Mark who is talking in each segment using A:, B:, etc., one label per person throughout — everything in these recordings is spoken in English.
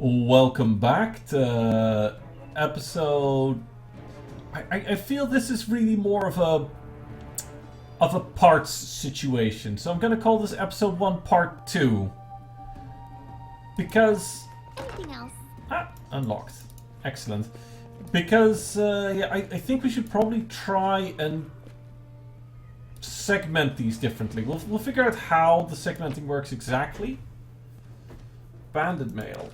A: Welcome back to episode... I feel this is really more of a parts situation, so I'm gonna call this episode 1 part 2. Because...
B: Anything else?
A: Unlocked. Excellent. Because, yeah, I think we should probably try and segment these differently. We'll figure out how the segmenting works exactly. Banded mail.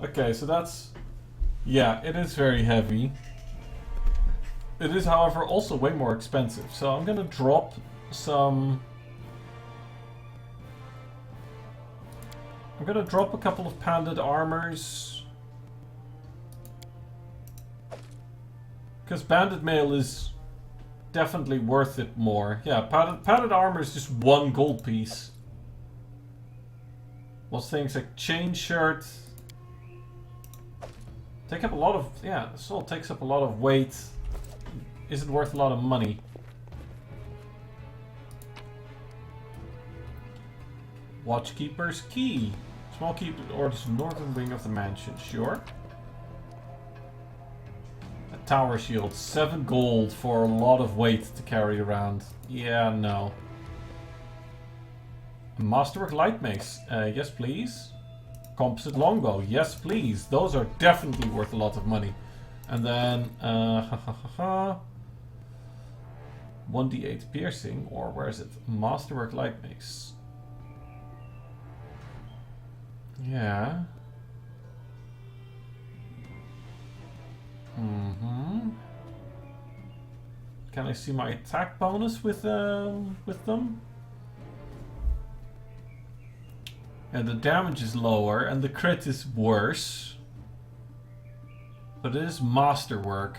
A: Okay, so that's... Yeah, it is very heavy. It is, however, also way more expensive. So I'm gonna drop some... I'm gonna drop a couple of padded armors. Because banded mail is definitely worth it more. Yeah, padded armor is just 1 gold piece. Whilst things like chain shirt take up a lot of... Yeah, this all takes up a lot of weight. Is it worth a lot of money? Watchkeeper's key. Small key or the northern wing of the mansion. Sure. A tower shield. 7 gold for a lot of weight to carry around. Yeah, no. A masterwork light mace. Yes, please. Composite longbow. Yes, please. Those are definitely worth a lot of money. And then... 1d8 piercing. Or where is it? Masterwork light mace. Yeah. Can I see my attack bonus with them? And the damage is lower and the crit is worse. But it is masterwork.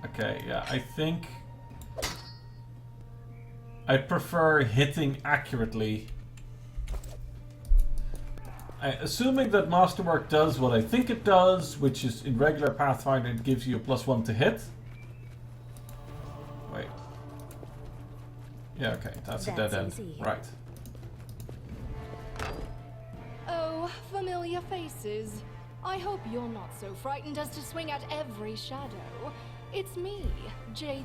A: Okay, yeah, I think I prefer hitting accurately. Assuming that masterwork does what I think it does, which is in regular Pathfinder it gives you a +1 to hit. Wait. Yeah, okay, that's a dead end.
B: Easy.
A: Right.
C: Oh, familiar faces. I hope you're not so frightened as to swing at every shadow. It's me, Jathal.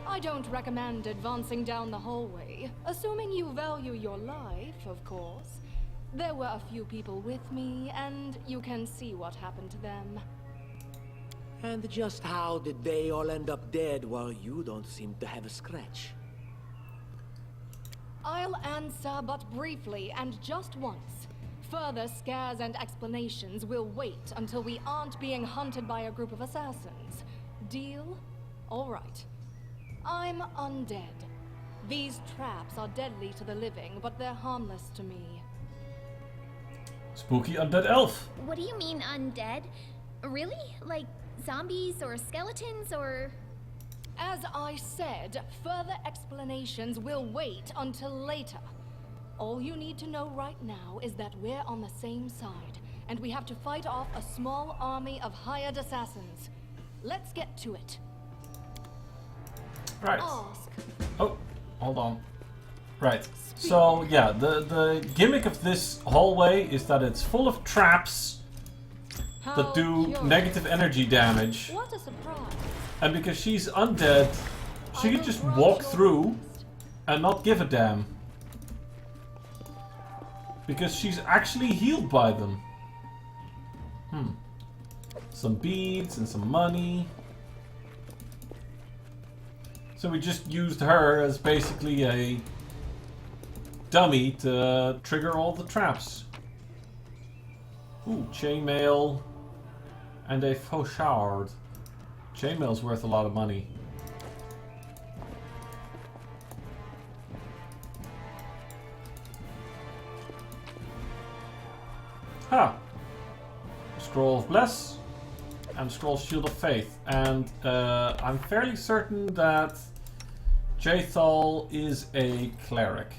C: I don't recommend advancing down the hallway, assuming you value your life, of course. There were a few people with me, and you can see what happened to them.
D: And just how did they all end up dead while you don't seem to have a scratch?
C: I'll answer but briefly and just once. Further scares and explanations will wait until we aren't being hunted by a group of assassins. Deal? All right. I'm undead. These traps are deadly to the living, but they're harmless to me.
A: Spooky undead elf.
B: What do you mean undead? Really? Like zombies or skeletons or...
C: As I said, further explanations will wait until later. All you need to know right now is that we're on the same side, and we have to fight off a small army of hired assassins. Let's get to it.
A: Right.
C: Ask.
A: Oh, hold on. Right. So, yeah, the gimmick of this hallway is that it's full of traps that do negative energy damage.
C: What a surprise.
A: And because she's undead, she can just walk through and not give a damn. Because she's actually healed by them. Some beads and some money. So we just used her as basically a dummy to trigger all the traps. Ooh, chainmail and a faux shard. Chainmail's worth a lot of money. Ah, Scroll of Bless and Scroll Shield of Faith. And I'm fairly certain that Jathal is a cleric.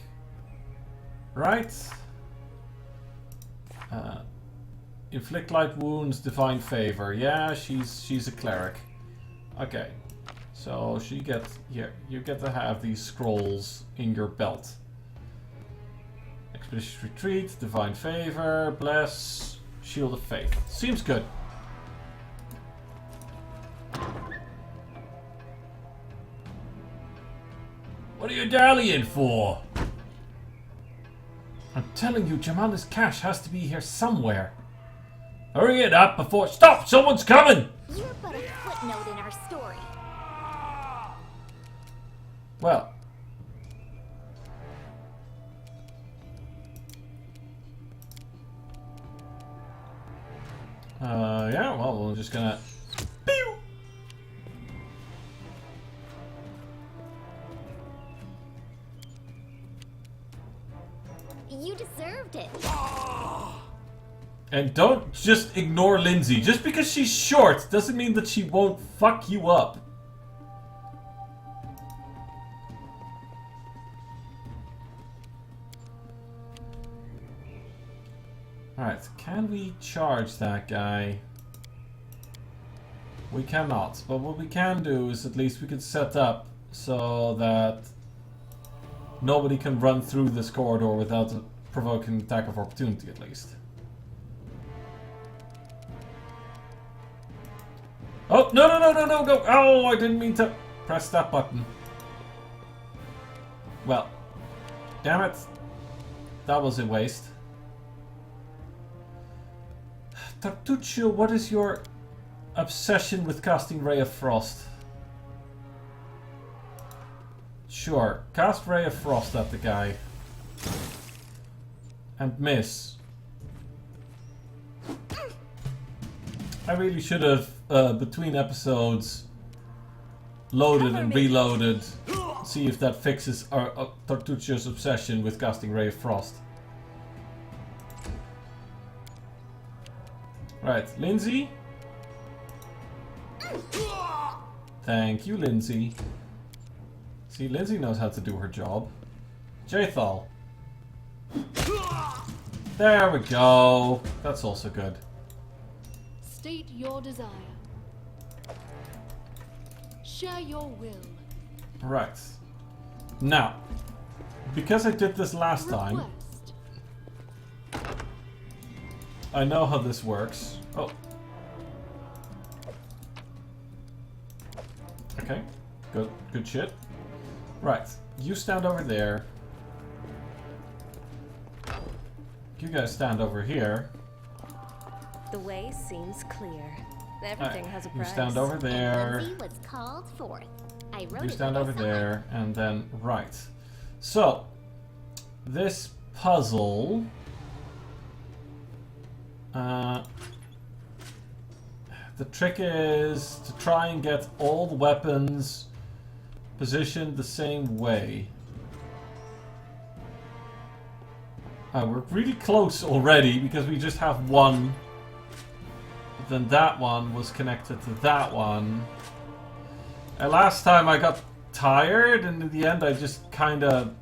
A: Right? Inflict light wounds, divine favor. Yeah, she's a cleric. Okay. So she gets here. You get to have these scrolls in your belt. Expeditious Retreat, Divine Favor, Bless, Shield of Faith. Seems good. What are you dallying for? I'm telling you, Jamanda's cash has to be here somewhere. Hurry it up before... Stop! Someone's coming!
B: You're but a footnote in our story.
A: Well. Yeah, well, we're just gonna... Pew!
B: You deserved it.
A: And don't just ignore Lindsay. Just because she's short doesn't mean that she won't fuck you up. Alright, can we charge that guy? We cannot, but what we can do is at least we can set up so that nobody can run through this corridor without provoking an attack of opportunity at least. Oh, no, no, no, no, no, go! Oh, I didn't mean to press that button. Well, damn it. That was a waste. Tartuccio, what is your obsession with casting Ray of Frost? Sure, cast Ray of Frost at the guy. And miss. I really should have, between episodes, loaded and reloaded. See if that fixes our Tartuccio's obsession with casting Ray of Frost. Right, Lindsay. Thank you, Lindsay. See, Lindsay knows how to do her job. Jathal. There we go. That's also good.
C: State your desire. Share your will.
A: Right. Now, because I did this last time, I know how this works. Oh. Okay. Good. Good shit. Right. You stand over there. You guys stand over here.
E: The way seems clear. Everything has a price.
A: You stand over there.
B: Lindsay was called forth. I wrote
A: You
B: it
A: stand
B: when I
A: over
B: saw it.
A: there, and then right. So, this puzzle. The trick is to try and get all the weapons positioned the same way. We're really close already because we just have one. But then that one was connected to that one. And last time I got tired, and in the end I just kind of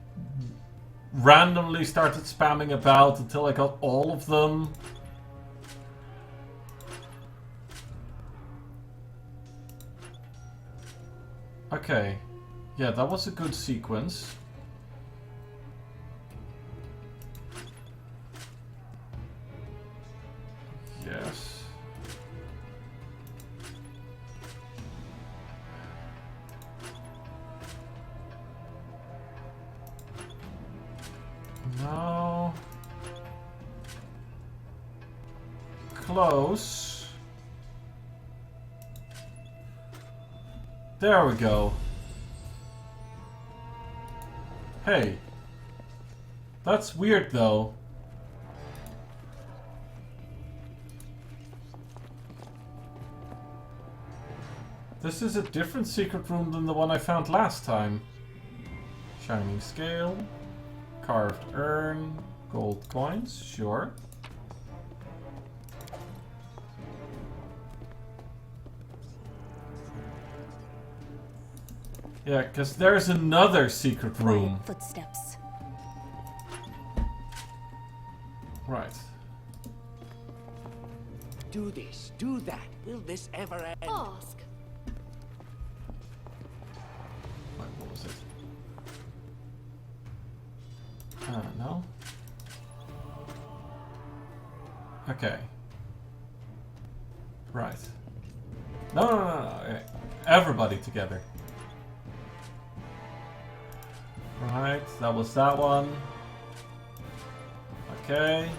A: randomly started spamming about until I got all of them. Okay. Yeah, that was a good sequence. Yes. No. Close. There we go. Hey. That's weird though. This is a different secret room than the one I found last time. Shining scale. Carved urn. Gold coins. Sure. Yeah, because there's another secret room.
E: Footsteps.
A: Right.
D: Do this, do that. Will this ever end?
C: Ask.
A: Wait, what was it? No. Okay. Right. No. Okay. Everybody together. Right, that was that one. Okay.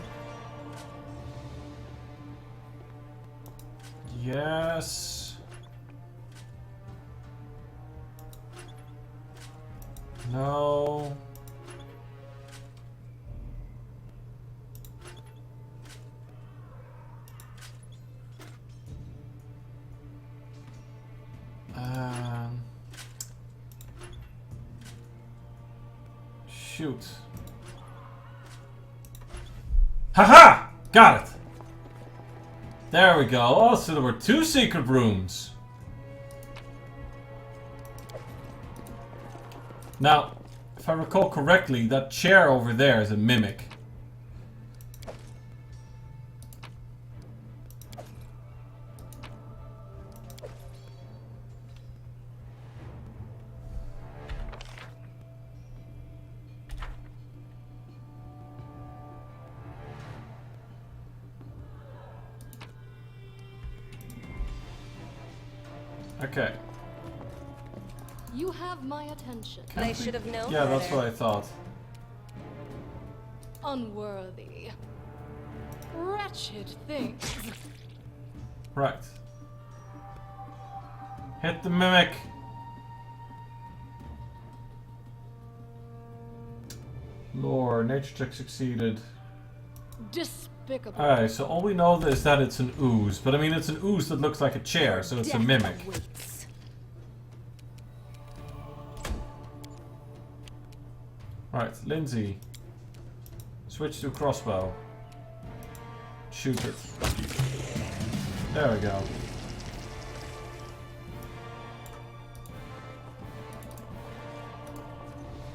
A: Yes. No. Shoot. Haha! Got it! There we go. Oh, so there were 2 secret rooms. Now, if I recall correctly, that chair over there is a mimic. Okay.
C: You have my attention.
E: They should have known
A: Yeah, that's
E: better.
A: what I thought.
C: Unworthy. Wretched things.
A: Right. Hit the mimic. Lore, nature check succeeded.
C: Despicable.
A: Alright, so all we know is that it's an ooze. But I mean, it's an ooze that looks like a chair, so it's a
E: Death
A: mimic.
E: awaits.
A: Right, Lindsay. Switch to crossbow. Shoot it. There we go.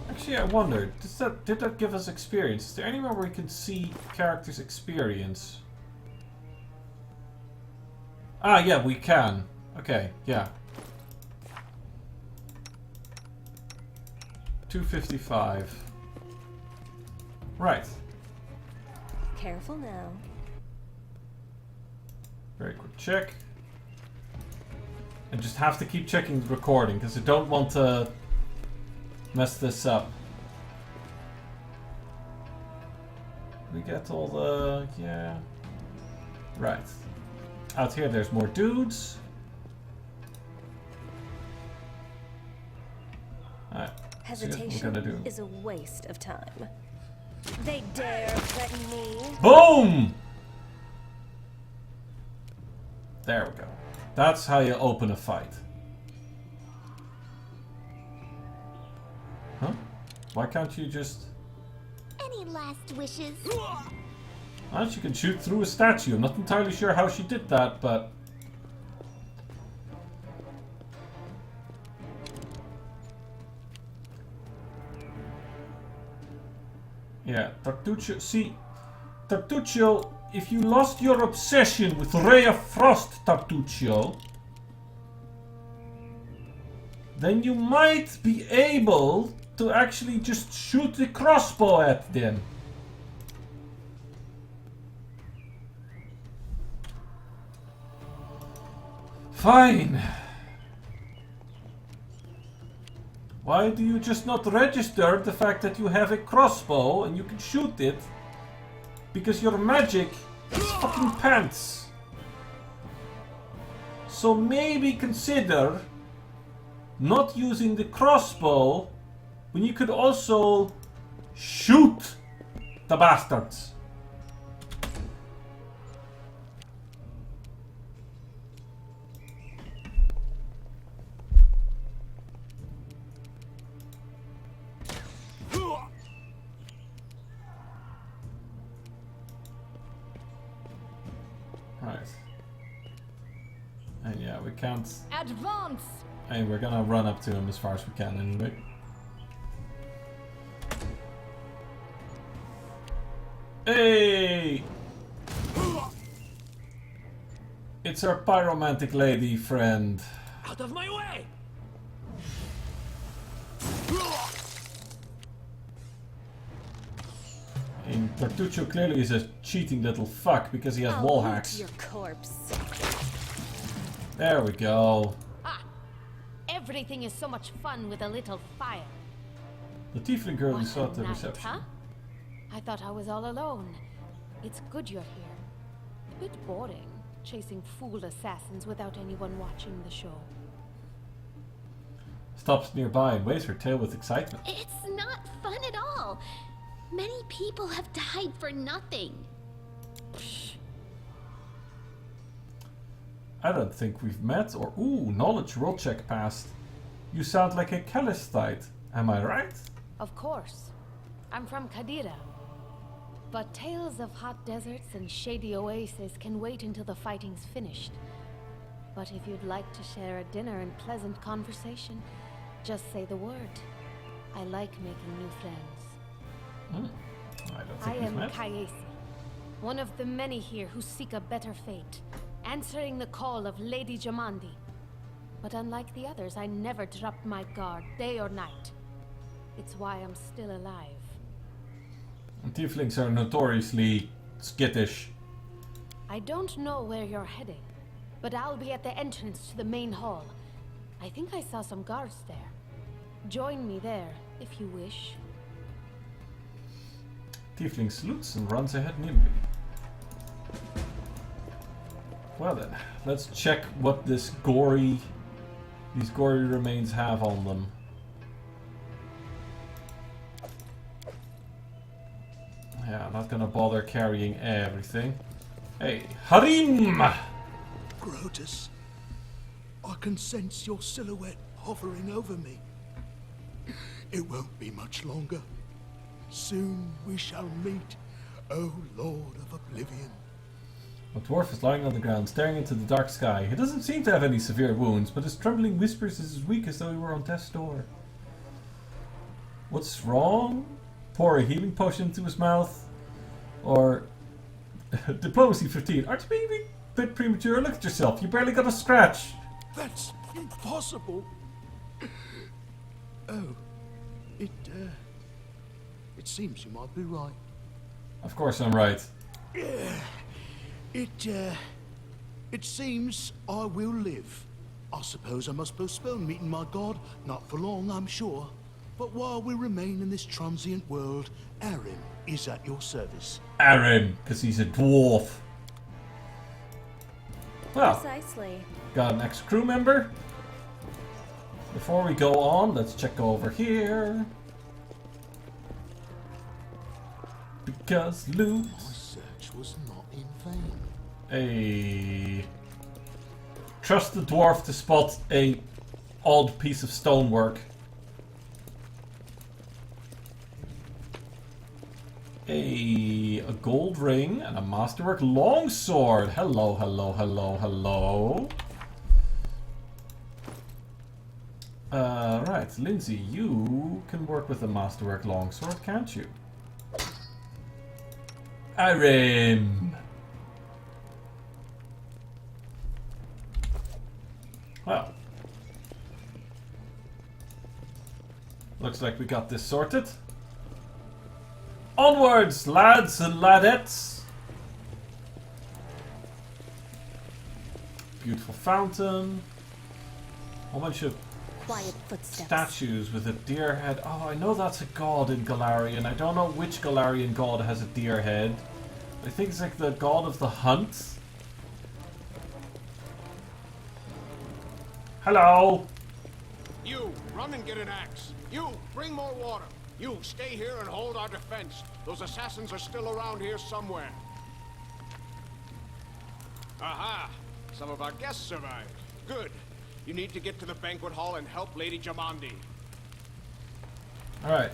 A: Actually, I wondered, did that give us experience? Is there anywhere where we can see characters' experience? Ah, yeah, we can. Okay, yeah. 255. Right.
E: Careful now.
A: Very quick check. And just have to keep checking the recording because I don't want to mess this up. We get all the... yeah. Right. Out here there's more dudes. Alright.
E: Hesitation
A: gonna do.
E: is a waste of time. They dare threaten me.
A: Boom! There we go. That's how you open a fight. Huh? Why can't you just...
B: Any last wishes?
A: Well, she can shoot through a statue. I'm not entirely sure how she did that, but... yeah, Tartuccio... see, Tartuccio, if you lost your obsession with Ray of Frost, Tartuccio, then you might be able to actually just shoot the crossbow at them. Fine. Why do you just not register the fact that you have a crossbow and you can shoot it? Because your magic is fucking pants. So maybe consider not using the crossbow when you could also shoot the bastards. Right. And yeah, we can't...
C: Advance!
A: hey, we're gonna run up to him as far as we can anyway. Hey! It's our pyromantic lady friend.
D: Out of my way!
A: He mean, Bertuccio clearly is a cheating little fuck because he has
E: I'll
A: wall
E: loot
A: hacks.
E: your corpse.
A: There we go.
F: Ah, everything is so much fun with a little fire.
A: The tiefling girl we
F: What
A: saw
F: a
A: at the
F: night,
A: reception.
F: huh? I thought I was all alone. It's good you're here. A bit boring, chasing fool assassins without anyone watching the show.
A: Stops nearby and waves her tail with excitement.
B: It's not fun at all. Many people have died for nothing.
A: I don't think we've met or... Ooh, knowledge roll check passed. You sound like a Calistite. Am I right?
F: Of course. I'm from Kadira. But tales of hot deserts and shady oases can wait until the fighting's finished. But if you'd like to share a dinner and pleasant conversation, just say the word. I like making new friends.
A: I don't
F: I
A: think we've
F: am
A: met.
F: Kayesi, one of the many here who seek a better fate, answering the call of Lady Jamandi. But unlike the others, I never dropped my guard, day or night. It's why I'm still alive.
A: And tieflings are notoriously skittish.
F: I don't know where you're heading, but I'll be at the entrance to the main hall. I think I saw some guards there. Join me there, if you wish.
A: Tiefling salutes and runs ahead nimbly. Well then, let's check what these gory remains have on them. Yeah, I'm not gonna bother carrying everything. Hey, Harim!
G: Grotus, I can sense your silhouette hovering over me. It won't be much longer. Soon we shall meet, O Lord of Oblivion.
A: A dwarf is lying on the ground, staring into the dark sky. He doesn't seem to have any severe wounds, but his trembling whispers is as weak as though he were on death's door. What's wrong? Pour a healing potion into his mouth? Or... Diplomacy 15. Aren't you being a bit premature? Look at yourself, you barely got a scratch.
G: That's impossible. Oh, it seems you might be right.
A: Of course I'm right.
G: It seems I will live. I suppose I must postpone meeting my god. Not for long, I'm sure. But while we remain in this transient world, Arim is at your service.
A: Arim, because he's a dwarf. Well,
E: Precisely.
A: got an ex-crew member. Before we go on, let's check over here. Because loot.
G: My search was not in vain.
A: A trust the dwarf to spot a odd piece of stonework. A gold ring and a masterwork longsword. Hello, hello, hello, hello. Right, Lindsay, you can work with a masterwork longsword, can't you? Arim. Well, looks like we got this sorted. Onwards, lads and ladettes. Beautiful fountain. A whole bunch of
E: Quiet footsteps.
A: statues with a deer head. Oh, I know that's a god in Galarian. I don't know which Galarian god has a deer head. I think it's like the god of the hunt. Hello.
H: You, run and get an axe. You, bring more water. You, stay here and hold our defense. Those assassins are still around here somewhere. Aha! Some of our guests survived. Good. You need to get to the banquet hall and help Lady Jamandi.
A: Alright.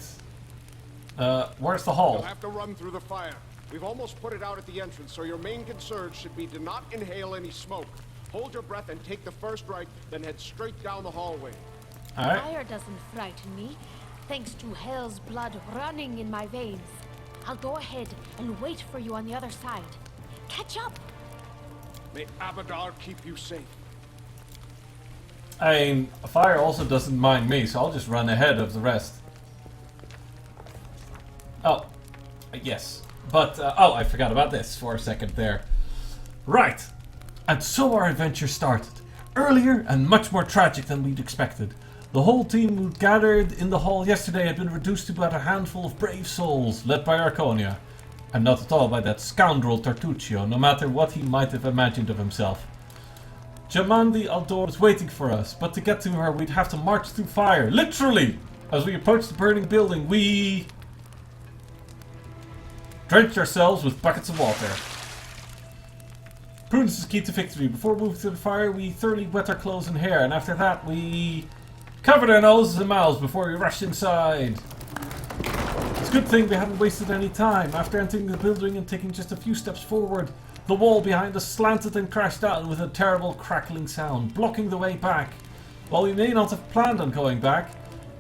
A: Where's the hall?
H: You'll have to run through the fire. We've almost put it out at the entrance, so your main concern should be to not inhale any smoke. Hold your breath and take the first right, then head straight down the hallway.
A: Alright.
F: Fire doesn't frighten me, thanks to hell's blood running in my veins. I'll go ahead and wait for you on the other side. Catch up!
H: May Abadar keep you safe.
A: I mean, fire also doesn't mind me, so I'll just run ahead of the rest. Oh. Yes. But, oh, I forgot about this for a second there. Right. And so our adventure started. Earlier and much more tragic than we'd expected. The whole team who gathered in the hall yesterday had been reduced to about a handful of brave souls, led by Arconia. And not at all by that scoundrel Tartuccio, no matter what he might have imagined of himself. Jamandi Aldor was waiting for us, but to get to her we'd have to march through fire. Literally! As we approached the burning building, we drenched ourselves with buckets of water. Prudence is key to victory. Before moving to the fire, we thoroughly wet our clothes and hair, and after that we covered our noses and mouths before we rushed inside. It's a good thing we hadn't wasted any time. After entering the building and taking just a few steps forward, the wall behind us slanted and crashed down with a terrible crackling sound, blocking the way back. While we may not have planned on going back,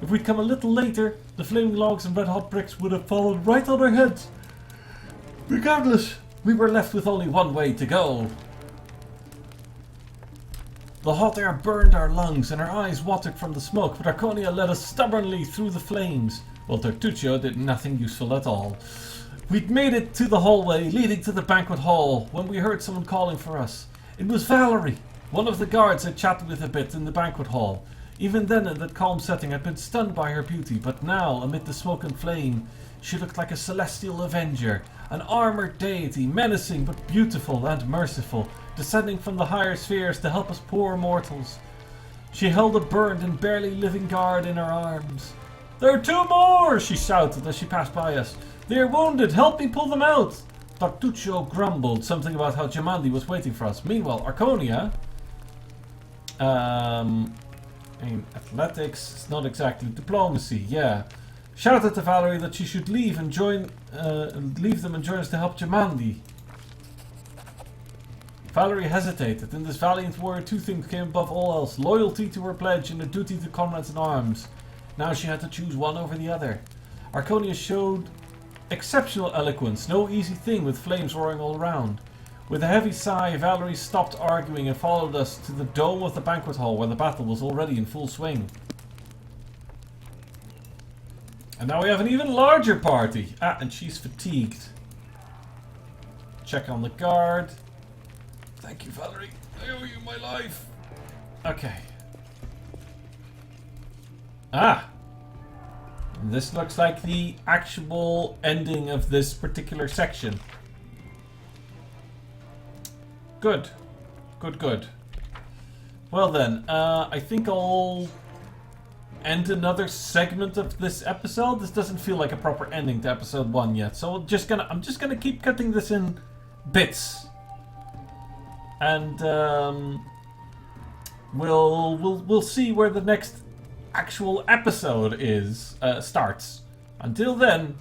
A: if we'd come a little later, the flaming logs and red-hot bricks would have fallen right on our heads. Regardless, we were left with only one way to go. The hot air burned our lungs and our eyes watered from the smoke, but Arconia led us stubbornly through the flames, while Tartuccio did nothing useful at all. We'd made it to the hallway leading to the banquet hall when we heard someone calling for us. It was Valerie. One of the guards had chatted with a bit in the banquet hall. Even then, in that calm setting, I'd been stunned by her beauty, but now, amid the smoke and flame, she looked like a celestial avenger, an armored deity, menacing but beautiful and merciful, descending from the higher spheres to help us poor mortals. She held a burned and barely living guard in her arms. "There are two more!" she shouted as she passed by us. "They are wounded! Help me pull them out!" Tartuccio grumbled something about how Jamandi was waiting for us. Meanwhile, Arconia... in athletics, it's not exactly diplomacy, yeah. Shouted to Valerie that she should leave and leave them and join us to help Jamandi. Valerie hesitated. In this valiant warrior, two things came above all else: loyalty to her pledge and a duty to comrades in arms. Now she had to choose one over the other. Arconia showed exceptional eloquence, no easy thing with flames roaring all around. With a heavy sigh, Valerie stopped arguing and followed us to the dome of the banquet hall where the battle was already in full swing. And now we have an even larger party. Ah, and she's fatigued. Check on the guard. Thank you, Valerie. I owe you my life. Okay. Ah! This looks like the actual ending of this particular section. Good. Good, good. Well then, I think I'll end another segment of this episode. This doesn't feel like a proper ending to episode 1 yet, so I'm just gonna keep cutting this in bits. And we'll see where the next actual episode starts. Until then,